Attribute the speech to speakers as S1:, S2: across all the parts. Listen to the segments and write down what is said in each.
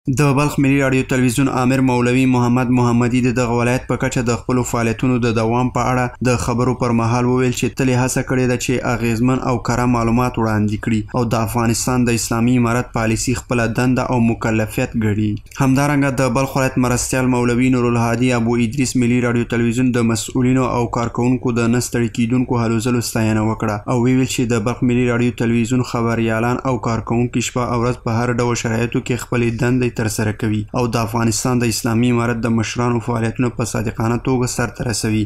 S1: د بلخ ملي راډیو تلویزیون آمر مولوي محمد محمدي د دغه ولایت په کچه د خپلو فعالیتونو د دوام په اړه د خبرو پر مهال وویل چې تل یې هڅه کړې ده چې اغیزمن او کره معلومات وړاندې کړي او د افغانستان د اسلامي امارت پالیسي خپله دنده او مکلفیت ګڼي. همدارنګه د بلخ ولایت مرستیال مولوي نورالهادي ابو ادریس ملي راډیو تلویزیون د مسؤلینو او کارکوونکو د نه ستړي کیدونکو هلو ځلو ستاینه وکړه او ویل چې د بلخ ملي راډیو تلویزیون خبریالان او کارکوونکي شپه او ورځ په هر ډول شرایطو کې خپلې دندې ترسره کوي او د افغانستان د اسلامي امارت د مشرانو فعالیتونه په صادقانه توګه سرته رسوي.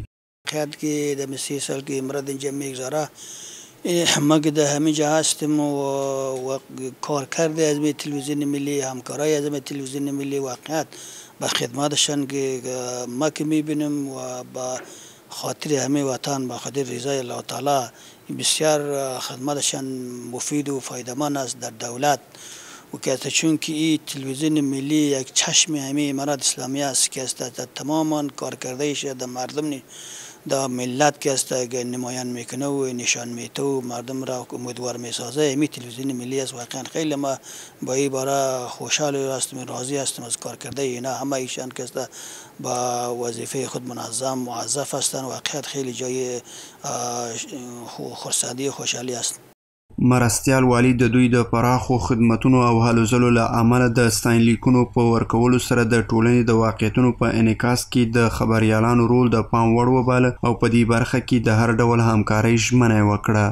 S2: خیال که در 30 سال که امارت اینجا میگذاره ما که در همه جا هستیم و کار کرده از تلویزیون ملی، همکارای از تلویزیون ملی واقعیت به خدماتشان که ما که میبینیم و با خاطر همه وطن، با خاطر رضای الله تعالی بسیار خدماتشان مفید و فایده‌مند است در دولت. و که چون که این تلویزیون ملی یک چشم همه امارت اسلامی است که است تماما کارکردهش در مردم در ملت که است نمایان میکنه و نشان میده و مردم را امیدوار میسازه. همین تلویزیون ملی است. واقعا خیلی ما با این باره خوشحال هستیم، راضی هستیم از کارکرده اینا. همه ایشان که است با وظیفه خود منظم موظف هستند. واقعا خیلی جای خرسندی و خوشحالی است.
S1: مرستیال والی د دوی د پراخو خدمتونو او هلو ځلو له امله د ستاینلیکونو په ورکولو سره د ټولنې د واقعیتونو په انعکاس کې د خبریالانو رول د پام وړ وباله او په دې برخه کې د هر ډول همکارۍ ژمنه یې وکړه.